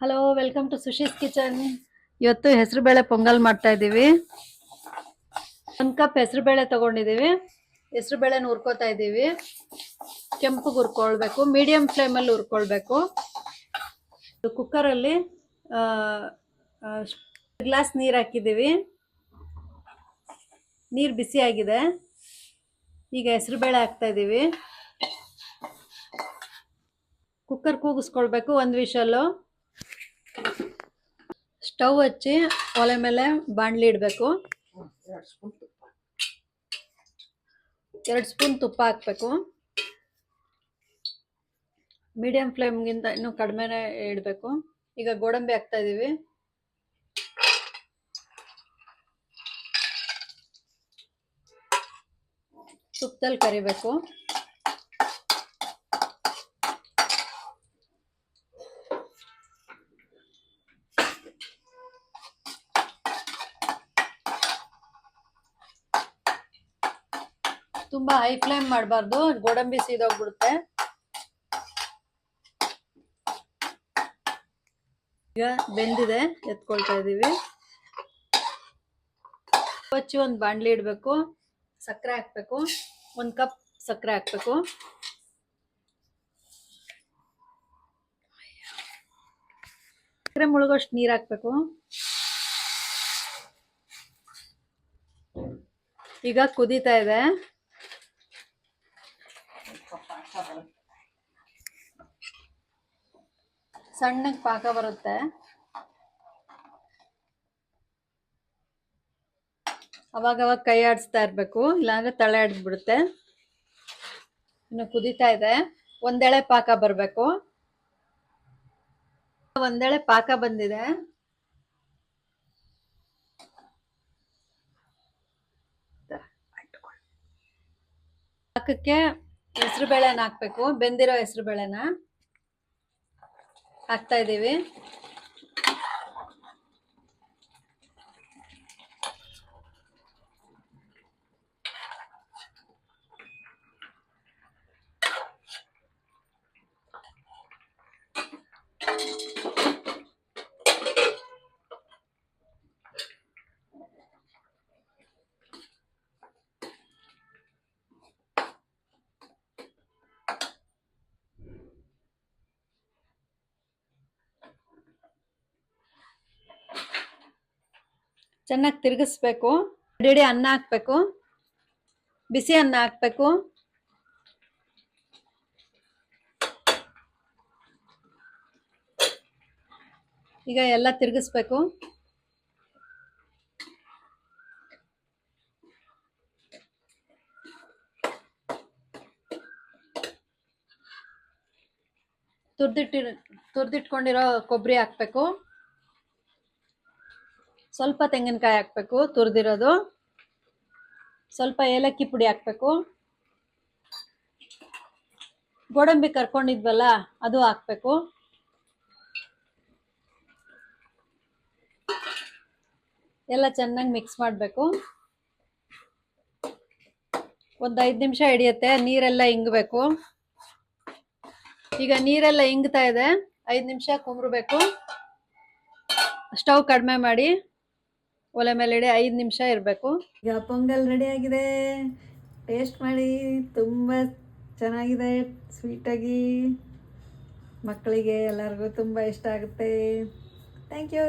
Hello, welcome to Sushi's kitchen. ಇವತ್ತು ಹೆಸರುಬೇಳೆ ಪೊಂಗಲ್ ಮಾಡ್ತಾ ಇದ್ದೀವಿ. 1 ಕಪ್ ಹೆಸರುಬೇಳೆ ತಗೊಂಡಿದ್ದೀವಿ. ಹೆಸರುಬೇಳೆನ ಹುರ್ಕೋತಾ ಇದ್ದೀವಿ. ಕೆಂಪು ಹುರ್ಕೊಳ್ಬೇಕು, ಮೀಡಿಯಂ ಫ್ಲೇಮಲ್ಲಿ ಹುರ್ಕೊಳ್ಬೇಕು. ಕುಕ್ಕರಲ್ಲಿ ಗ್ಲಾಸ್ ನೀರು ಹಾಕಿದ್ದೀವಿ. ನೀರು ಬಿಸಿ ಆಗಿದೆ. ಈಗ ಹೆಸರುಬೇಳೆ ಹಾಕ್ತಾ ಇದ್ದೀವಿ. Cooker ಕೂಗಿಸ್ಕೊಳ್ಬೇಕು 1 whistle. ಸ್ಟವ್ ಹಚ್ಚಿ ಒಲೆ ಮೇಲೆ ಬಾಣಲಿ ಇಡಬೇಕು. 2 ಸ್ಪೂನ್ ತುಪ್ಪ ಹಾಕಬೇಕು. ಮೀಡಿಯಂ ಫ್ಲೇಮ್ಗಿಂತ ಇನ್ನೂ ಕಡಿಮೆನೇ ಇಡಬೇಕು. ಈಗ ಗೋಡಂಬಿ ಹಾಕ್ತಾ ಇದ್ದೀವಿ. ತುಪ್ಪದಲ್ಲಿ ಕರಿಬೇಕು. ತುಂಬಾ ಹೈ ಫ್ಲೇಮ್ ಮಾಡಬಾರ್ದು, ಗೋಡಂಬಿ ಸೀದೋಗ್ಬಿಡುತ್ತೆ. ಈಗ ಬೆಂದಿದೆ, ಎತ್ಕೊಳ್ತಾ ಇದೀವಿ. ಹಚ್ಚಿ ಒಂದು ಬಾಣಲಿ ಇಡಬೇಕು. ಸಕ್ಕರೆ ಹಾಕ್ಬೇಕು. 1 ಕಪ್ ಸಕ್ಕರೆ ಹಾಕ್ಬೇಕು. ಸಕ್ಕರೆ ಮುಳುಗೋಷ್ಟು ನೀರು ಹಾಕ್ಬೇಕು. ಈಗ ಕುದೀತಾ ಇದೆ. ಸಣ್ಣಗೆ ಪಾಕ ಬರುತ್ತೆ. ಅವಾಗವಾಗ ಕೈ ಆಡಿಸ್ತಾ ಇರಬೇಕು, ಇಲ್ಲಾಂದ್ರೆ ತಲೆ ಆಡಿಸ್ಬಿಡುತ್ತೆ. ಇನ್ನು ಕುದೀತಾ ಇದೆ. ಒಂದೆಳೆ ಪಾಕ ಬರಬೇಕು. ಒಂದೆಳೆ ಪಾಕ ಬಂದಿದೆ. ಪಾಕಕ್ಕೆ ಹೆಸರುಬೇಳೆನ ಹಾಕ್ಬೇಕು. ಬೆಂದಿರೋ ಹೆಸರುಬೇಳೆನ ಹಾಕ್ತಾ ಇದ್ದೀವಿ. ಚೆನ್ನಾಗಿ ತಿರುಗಿಸ್ಬೇಕು. ಅಡಿ ಅನ್ನ ಹಾಕ್ಬೇಕು. ಬಿಸಿ ಅನ್ನ ಹಾಕ್ಬೇಕು. ಈಗ ಎಲ್ಲ ತಿರುಗಿಸ್ಬೇಕು. ತುರ್ದಿಟ್ಕೊಂಡಿರೋ ಕೊಬ್ಬರಿ ಹಾಕ್ಬೇಕು. ಸ್ವಲ್ಪ ತೆಂಗಿನಕಾಯಿ ಹಾಕ್ಬೇಕು ತುರಿದಿರೋದು. ಸ್ವಲ್ಪ ಏಲಕ್ಕಿ ಪುಡಿ ಹಾಕ್ಬೇಕು. ಗೋಡಂಬಿ ಕರ್ಕೊಂಡಿದ್ವಲ್ಲ ಅದು ಹಾಕ್ಬೇಕು. ಎಲ್ಲ ಚೆನ್ನಾಗಿ ಮಿಕ್ಸ್ ಮಾಡಬೇಕು. ಒಂದು 5 ನಿಮಿಷ ಹಿಡಿಯುತ್ತೆ. ನೀರೆಲ್ಲ ಇಂಗಬೇಕು. ಈಗ ನೀರೆಲ್ಲ ಇಂಗ್ತಾ ಇದೆ. 5 ನಿಮಿಷ ಕುಮ್ರಬೇಕು. ಸ್ಟವ್ ಕಡಿಮೆ ಮಾಡಿ ಒಲೆ ಮೇಲೆ ಇಡಿ. 5 ನಿಮಿಷ ಇರಬೇಕು. ಈಗ ಪೊಂಗಲ್ ರೆಡಿ ಆಗಿದೆ. ಟೇಸ್ಟ್ ಮಾಡಿ. ತುಂಬ ಚೆನ್ನಾಗಿದೆ. ಸ್ವೀಟಾಗಿ ಮಕ್ಕಳಿಗೆ ಎಲ್ಲರಿಗೂ ತುಂಬ ಇಷ್ಟ ಆಗುತ್ತೆ. Thank you.